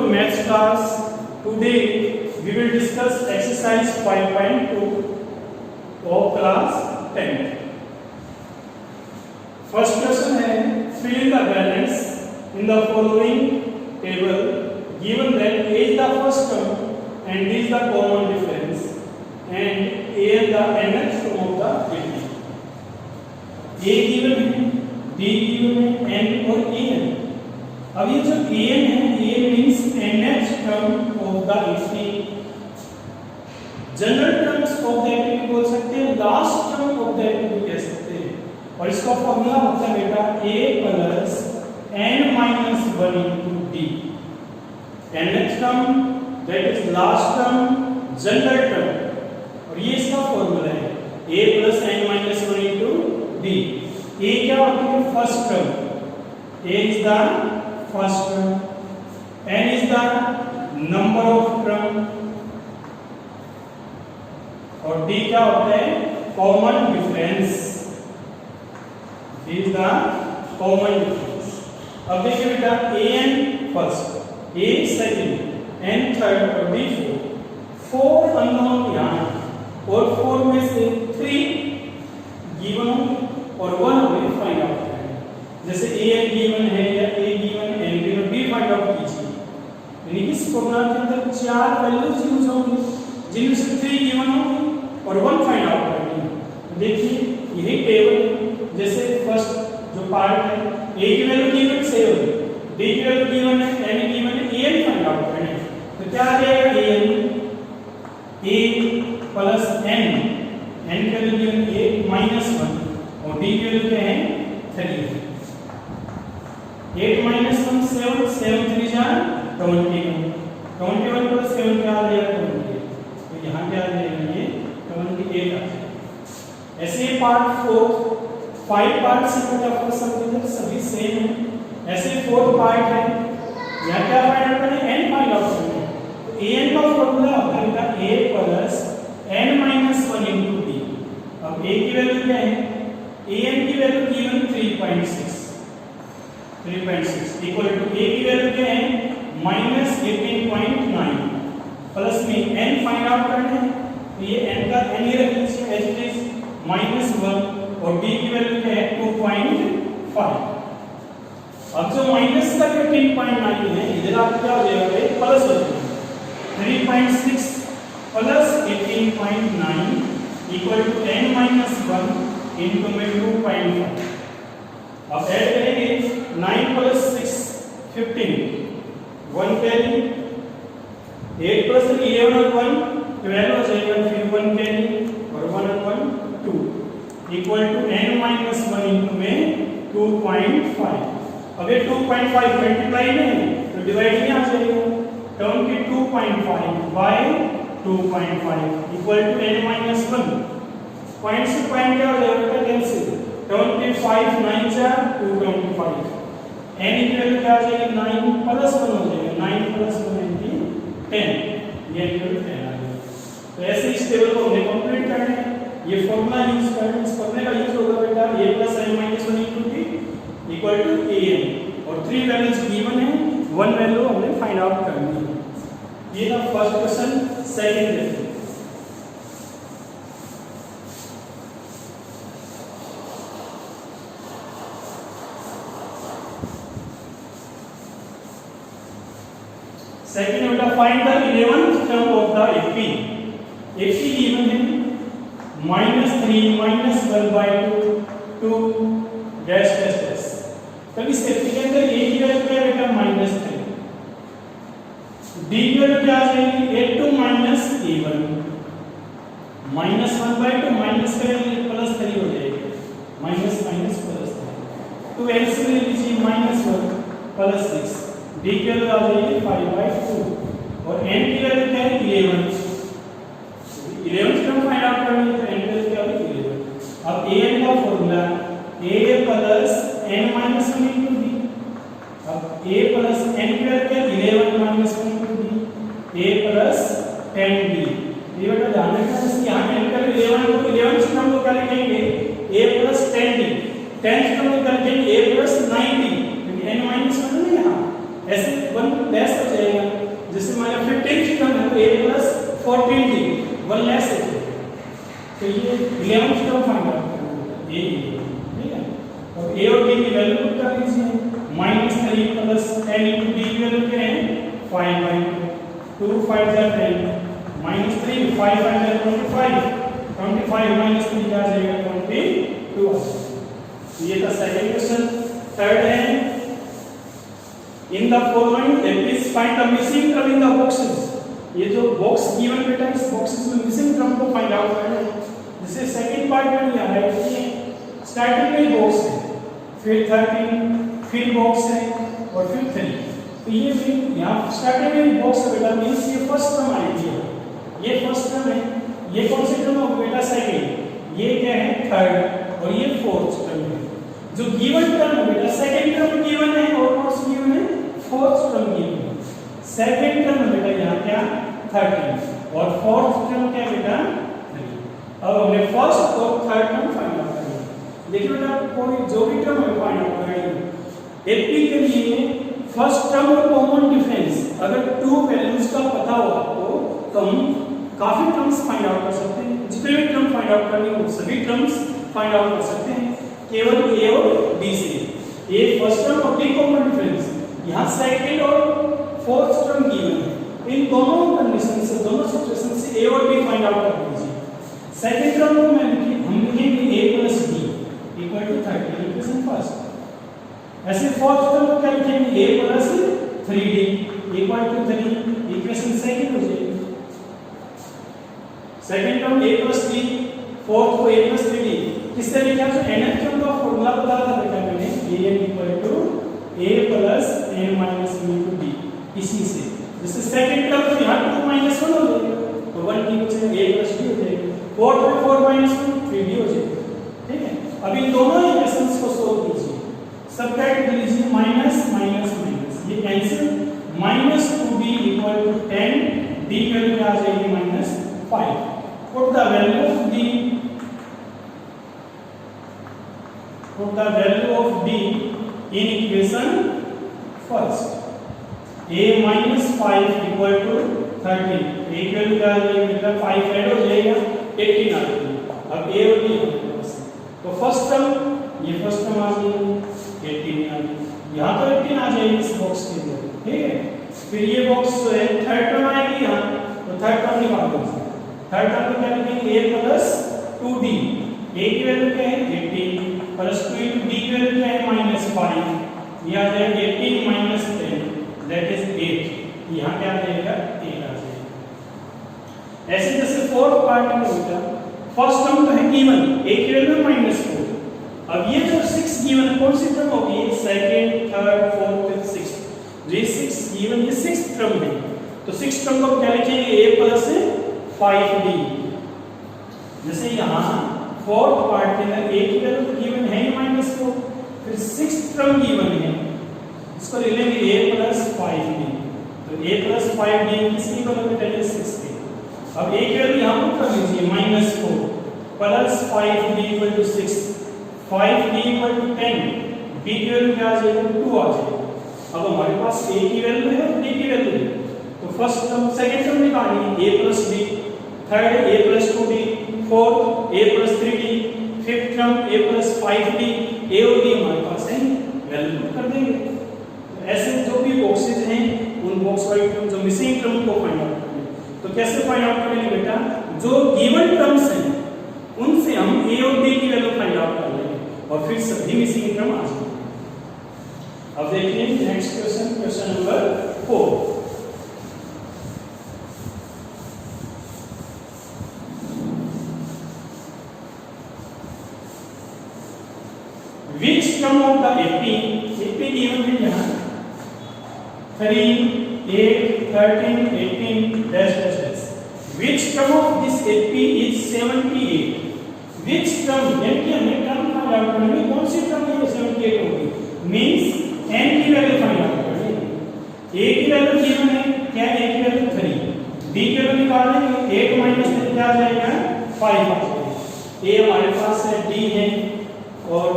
to maths class. Today we will discuss exercise 5.2 of class 10. First question है fill the balance in the following table given that A is the first term and D is the common difference and A is the nth term of the AP. A given है, D given है, N और AN. अब ये जो AN है, A means nth term of the AP. General terms of the AP बोल सकते हैं, last term of the AP भी कह सकते हैं. और इसका फॉर्मूला होता है बेटा A plus n minus 1 into D. nth term that is last term general term और ये इसका फॉर्मूला है A plus n minus 1 into D. A क्या होती है? First term. A is the first term. n is the number of term और D क्या होता है? Common difference. D is the common difference. अब देखिए बेटा an first, A second, n third और D फोर्थ. 4 अननोन यहाँ और 4 में से 3 गिवन और 1 हमें फाइंड आउट करना है. जैसे an गिवन है या A given, n given, B find out कीजिए. यानी कि इस फॉर्मूला के अंदर 4 वैल्यूज यूज होंगी जिनमें से 3 गिवन होंगी और 1 फाइंड आउट करनी है. देखिए यही टेबल जैसे फर्स्ट जो पार्ट है A की वैल्यू गिवन से होगी, D की वैल्यू गिवन है, n गिवन है, an फाइंड आउट करना है. तो क्या आ जाएगा? A प्लस n की वैल्यू गिवन A माइनस 1 और D की वैल्यू क्या है? 3. 8 माइनस 1 7, 7 3 जा 21. 21 प्लस 7 क्या आ जाएगा? 28. तो यहाँ क्या आ जाएगा? ये 28 आ जाएगा. ऐसे पार्ट 4 5 पार्ट से फटाफट समझिए सभी सेम है. ऐसे 4 पार्ट है. यहाँ क्या फाइंड आउट करना है? n फाइंड आउट करना है. तो an का फॉर्मूला होता है a plus n minus 1 into d. अब a की वैल्यू क्या है? an की value given 3.6 equal to a की वैल्यू क्या है? माइनस 18.9 प्लस में n फाइंड आउट करना है. तो ये n का n ही रख लीजिए एज इट इज माइनस 1 और b की वैल्यू क्या है? 2.5. अब जो माइनस का 18.9 है इधर आप क्या हो जाएगा? प्लस हो जाएगा. 3.6 plus 18.9 equal to n minus 1 into में 2.5. अब ऐड करेंगे 9 प्लस 6 15 1 कैरी 8 प्लस 11 और 1 12 हो जाएगा. फिर 1 कैरी और 1 और 1 2 equal to n minus 1 into में 2.5. अब ये 2.5 मल्टीप्लाई में है तो डिवाइड में आ जाएगा. टर्म की 2.5 by 2.5 equal to n minus 1. Point से पॉइंट क्या हो जाएगा? कैंसिल. टर्म की 5 9 जा 225. n की वैल्यू क्या आ जाएगी? 9 प्लस 1 हो जाएगा. 9 प्लस 1 इनटू 10 ये इक्वल 10 आ जाएगा. तो ऐसे इस टेबल को हमने कंप्लीट करना है. ये फॉर्मूला यूज करना है. इस फॉर्मूले का यूज होगा बेटा a plus n minus 1 into d equal to an और 3 वैल्यूज गिवन है, 1 वैल्यू हमने फाइंड आउट करनी है. ये था फर्स्ट क्वेश्चन. सेकंड देखिए सेकंड बेटा find the 11th term of the AP. AP given है -3 -1/2 2 डैश डैश डैश. तब इस AP के अंदर A की वैल्यू क्या है बेटा? -3. D की वैल्यू क्या आ जाएगी? A2 माइनस A1 -1/2 माइनस करेंगे प्लस 3 हो जाएगा. माइनस माइनस प्लस 3 तो एलसीएम ले लीजिए -1 प्लस 6. D की वैल्यू आ जाएगी 5/2 और n की वैल्यू क्या है? 11. 11 टर्म फाइंड आउट करनी है तो n की वैल्यू क्या होगी? 11. अब an का formula a plus n minus 1 into d. अब a प्लस n की वैल्यू क्या है? 11 minus 1 into d. a plus 10d. ये बेटा ध्यान रखना इसकी यहाँ n का 11 को 11 टर्म को क्या लिखेंगे? a plus 10d. 10th term को क्या लिखेंगे? a plus 9d. क्योंकि n माइनस 1 है यहाँ ऐसे 1 लेस हो जाएगा, जैसे मान लो 15 टर्म है तो a + 14d 1 लेस हो जाएगा, तो ये 11th टर्म फाइंड आउट करना है, ये ठीक है। और a और b की वैल्यू पुट कर दीजिए, -3 + 10 * d की वैल्यू क्या है 5/2, 2 5 जा 10, -3 5 5 जा 25, 25 - 3 क्या आ जाएगा 22। ये था सेकंड क्वेश्चन। थर्ड है, in the following please find the missing term in the boxes. ये जो बॉक्स गिवन बेटा, इस बॉक्सेस में मिसिंग टर्म को फाइंड आउट करना है। जैसे सेकंड पार्ट में लिया है कि स्टार्टिंग में बॉक्स है, फिर 13, फिर बॉक्स है और फिर 3। तो ये भी यहाँ स्टार्टिंग में बॉक्स है बेटा, मींस ये फर्स्ट टर्म आएगी, ये फर्स्ट टर्म है। ये कौन सी टर्म होगी बेटा सेकंड, ये क्या है थर्ड और ये फोर्थ टर्म है। जो गिवन टर्म है बेटा, सेकंड टर्म गिवन है और कौन सी गिवन है फोर्थ टर्म गिवन है। सेकंड टर्म बेटा यहाँ क्या 13 और फोर्थ टर्म क्या बेटा 3। अब हमने फर्स्ट और थर्ड टर्म फाइंड आउट कर लिया। देखिए बेटा, कोई जो भी टर्म है फाइंड आउट करेंगे। एपी के लिए फर्स्ट टर्म और कॉमन डिफरेंस अगर 2 वैल्यूज का पता हो आपको तो हम काफी टर्म्स फाइंड आउट कर सकते हैं। जितने भी टर्म फाइंड आउट करने हो सभी टर्म्स फाइंड आउट कर सकते हैं केवल a और b से। a फर्स्ट टर्म और b कॉमन डिफरेंस, यहाँ सेकंड और फोर्थ टर्म गिवन है। इन दोनों कंडीशन से, दोनों सिचुएशन से a और b फाइंड आउट कर दीजिए। सेकंड टर्म को हम लिखेंगे a + b = 30, इक्वेशन फर्स्ट। ऐसे फोर्थ टर्म को क्या लिखेंगे a + 3d = 3, इक्वेशन सेकंड हो जाएगी। Second term a + b, fourth को a + 3d किससे लिखा? जो nth टर्म का फॉर्मूला बताया था बेटा मैंने, an = a + n - b d, इसी से। जैसे सेकंड टर्म तो यहाँ 2 - 1 हो जाएगा, तो 1 की बजाय a + b हो जाएगा। फोर्थ में 4 - 1 3d हो जाएगा, ठीक है। अब इन दोनों इक्वेशंस को सॉल्व कीजिए, सब्ट्रैक्ट कर लीजिए, माइनस माइनस माइनस, ये कैंसिल, -2d = 10, d की वैल्यू क्या आ जाएगी -5। Put the value of d, put the value of d in equation first. a - 5 = 30, a की वैल्यू क्या आ जाएगी बेटा 5 ऐड हो जाएगा 18 आ जाएगी। अब a और b हमारे पास है, तो फर्स्ट टर्म, ये फर्स्ट टर्म आ जाएगी 18 आ जाएगी, यहाँ तो 18 आ जाएगी इस बॉक्स के अंदर, ठीक है। फिर ये बॉक्स है थर्ड टर्म आएगी यहाँ, तो थर्ड टर्म निकाल दीजिए। थर्ड टर्म में क्या लिखेंगे a + 2d, a की वैल्यू क्या है 18 + 2 * d की वैल्यू क्या है -5, ये आ जाएगा 18 - 10 दैट इज 8, यहाँ क्या आ जाएगा 8 आ जाएगा। ऐसे जैसे फोर्थ पार्ट में होता, फर्स्ट टर्म तो है गिवन, a की वैल्यू -4। अब ये जो 6 गिवन कौन सी टर्म होगी, second, third, fourth, fifth, sixth. जो ये 6 गिवन ये 6th टर्म है, तो 6th टर्म को क्या लिखेंगे a + 5d। जैसे यहाँ फोर्थ पार्ट के अंदर a की वैल्यू तो गिवन है -4, फिर 6th टर्म गिवन है, इसको ले लेंगे a + 5d, तो a + 5d किसकी वैल्यू बेटा 60। अब a की वैल्यू यहाँ पुट कर लीजिए -4 + 5d = 6, 5d = 10, b की वैल्यू क्या आ जाएगी 2 आ जाएगी। अब हमारे पास a की वैल्यू है और d की वैल्यू है, तो फर्स्ट टर्म सेकंड टर्म निकालिए a + b, third a + 2d, fourth a + 3d, fifth term a + 5d, a और d हमारे पास है, वैल्यू पुट कर देंगे। तो ऐसे जो भी बॉक्सेस हैं उन बॉक्स वाइज टर्म, जो मिसिंग टर्म को फाइंड आउट करेंगे। तो कैसे फाइंड आउट करेंगे बेटा, जो गिवन टर्म्स हैं उनसे हम a और d की वैल्यू फाइंड आउट कर लेंगे और फिर सभी मिसिंग टर्म आ जाएंगे। अब देखिए next question, question number 4। Which term of the AP given है यहाँ 3, 8, 13, 18 dash dash dash. Which term of this AP is 78? Which term, यानी हमें टर्म फाइंड आउट करनी है, कौन सी टर्म है 78 होगी, मींस n की वैल्यू फाइंड आउट करनी है। a की वैल्यू गिवन है, क्या a की वैल्यू 3, d की वैल्यू निकालेंगे 8 - 3 क्या आ जाएगा 5 आ जाएगा। a हमारे पास है, d है, और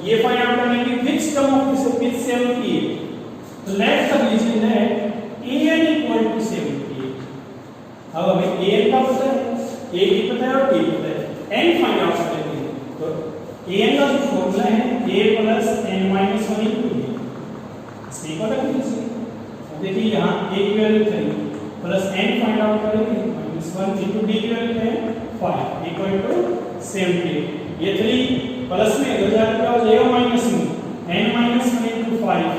ये फाइंड आउट करने की which term of this is 78, तो लेट कर लीजिए लेट an इक्वल टू 78। अब हमें an का पता है, a की पता है और t पता है, n फाइंड आउट करते हैं। तो an का जो फॉर्मूला है a plus n minus 1 into b, इसको पता कर लीजिए। अब देखिए यहाँ a की value 3 plus n find out करेंगे माइनस 1 इनटू d की वैल्यू है 5 इक्वल टू 78। ये 3 प्लस में हो जाएगा क्या हो जाएगा माइनस में n minus 1 into 5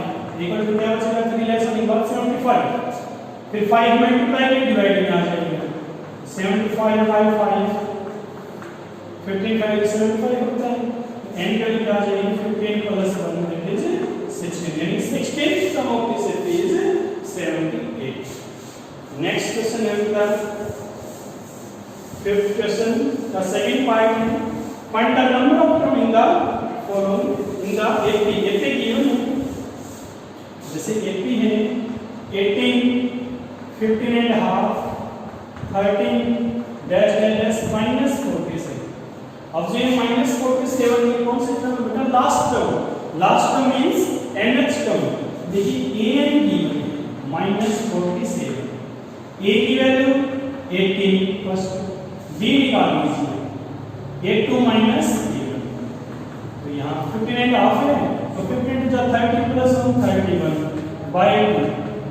equal to क्या बचेगा 3 लेस 1 इक्वल 75। फिर 5 मल्टीप्लाई में डिवाइड में आ जाएगा 75 बाय 5 15 का 75 होता है, n का वैल्यू आ जाएगी 15 प्लस 1 दैट इज 16, यानी 16th term of this AP is 78। Next question है उनका फिफ्थ क्वेश्चन का सेकंड पार्ट है, find the number of term in the following in the AP. AP given है, जैसे एपी है 18 15 and half 13 dash dash minus 47। अब जो ये माइनस 47 ये कौन से टर्म बेटा last term means nth term. देखिए a and b minus 47, a की वैल्यू 18 फर्स्ट, b निकाल लीजिए 82 माइनस 11। तो यहाँ 15 एंड हाफ है तो 15 टू 30 प्लस 1 31 बाय 2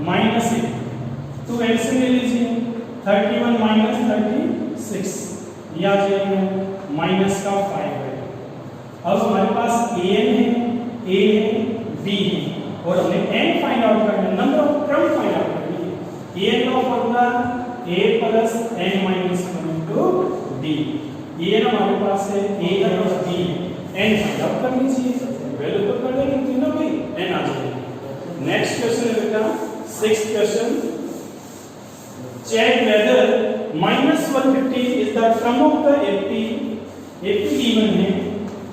माइनस 8। तो एलसीएम ले लीजिए 31 माइनस 36, ये आ जाएगा माइनस का 5 है। अब हमारे पास an है, a है, b है और हमने n फाइंड आउट करना है, number of term find out करनी है। an का formula a plus n minus 1 into d। ये हमारे पास है a और b, n फाइंड आउट कर लीजिए, वैल्यू पुट कर देंगे तीनों में n आ जाएगा। नेक्स्ट क्वेश्चन है बेटा sixth question, check whether -150 is the term of the AP. AP given है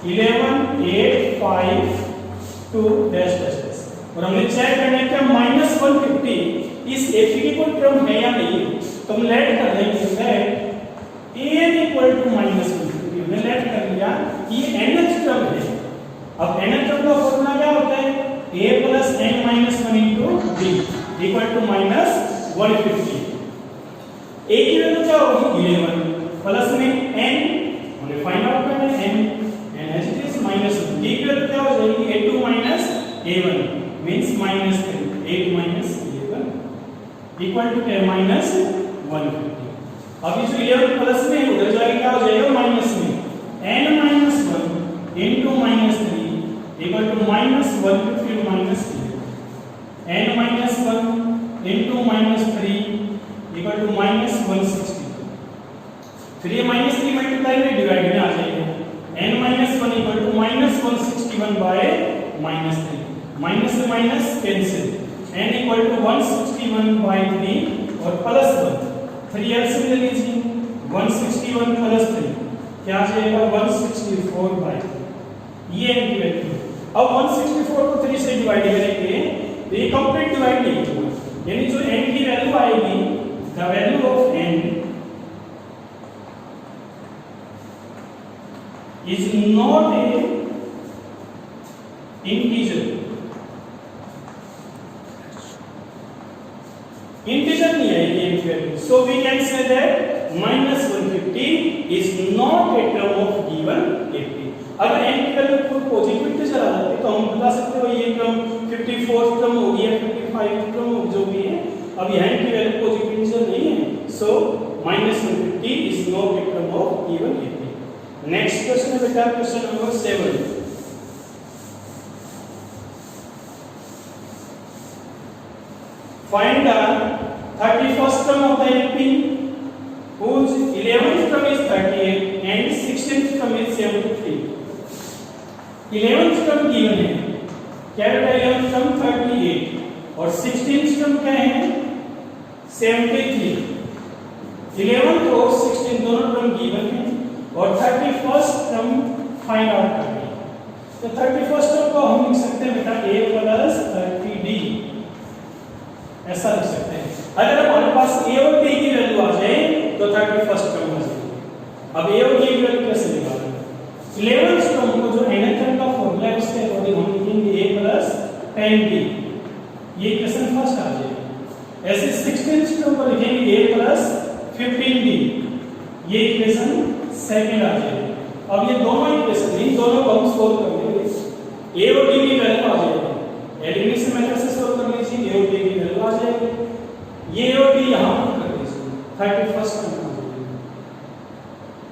11 8 5 2 डैश डैश और हमने चेक करना है कि -150 इस एपी की कोई टर्म है या नहीं। तो हम लेट कर देंगे लेट an इक्वल टू -150, हमने लेट कर लिया ये nth टर्म है। अब nth टर्म का फॉर्मूला क्या होता है a plus n minus 1 into b equal to -150। a की वैल्यू क्या होगी 11 प्लस में n हमने फाइंड आउट करना है n as it is -1, d की वैल्यू क्या हो जाएगी a2 minus a1 means -3 8 minus 11 equal to -150। अब ये जो 11 प्लस में उधर जाके क्या हो जाएगा माइनस में n minus 1 into -3 equal to -150 minus 3 n minus 1 into -3 equal to -160। फिर ये -3 मल्टीप्लाई में डिवाइड में आ जाएगा n minus 1 equal to -161 by -3, minus से minus cancel n equal to 161 by 3 और प्लस 1 3 एलसीएम ले लीजिए 161 प्लस 3 क्या आ जाएगा 164 बाय 3, ये n की वैल्यू। अब 164 को 3 से डिवाइड करेंगे तो ये कंप्लीट डिवाइड नहीं होगा, यानी जो n की वैल्यू आएगी the value of n is not a integer। integer नहीं है ये value, so we can say that -150 is not a term of given AP। अगर n की वैल्यू को पॉजिटिव पे चला जाती तो हम बता सकते हो ये टर्म 54 टर्म हो गया 55 टर्म जो भी है। अब यहाँ की वैल्यू पॉजिटिव नहीं है, so -150 is not a term of given AP। Next question है बेटा question number 7, find the 31st term of the AP whose 11th term is 38 and 16th term is 73। 11th term given है, क्या बेटा 11th term 38 और 16th term क्या है 73। 11th और 16th दोनों टर्म गिवन है और 31st टर्म फाइंड आउट करनी है। तो 31st टर्म को हम लिख सकते हैं बेटा a प्लस 30d, ऐसा लिख सकते हैं। अगर हमारे पास a और b की वैल्यू आ जाए तो 31st टर्म आ जाएगी। अब a और b की वैल्यू कैसे निकालेंगे? 11th टर्म को जो nth टर्म का फॉर्मूला है उसके अकॉर्डिंग हम लिखेंगे a प्लस 10d, ये 16 टर्म को लिखेंगे a प्लस 15b, ये इक्वेशन सेकंड आ जाएगी। अब ये दोनों इक्वेशन, इन दोनों को हम सोल्व कर लेंगे, a और b की वैल्यू आ जाएगी, एलिमिनेशन मेथड से सोल्व कर लीजिए, a और b की वैल्यू आ जाएगी, ये और b यहां पुट कर दीजिए, 31st टर्म आ जाएगी।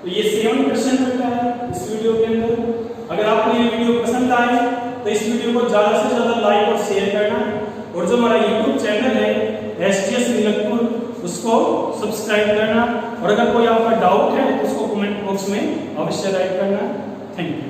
तो ये 7 क्वेश्चन रहता है इस वीडियो के अंदर। अगर आपको ये वीडियो पसंद आए तो इस वीडियो को ज्यादा से ज्यादा लाइक और शेयर करना, और जो हमारा YouTube चैनल है SGS विनकपुर, उसको सब्सक्राइब करना, और अगर कोई आपका डाउट है तो उसको कमेंट बॉक्स में अवश्य राइट करना। Thank you.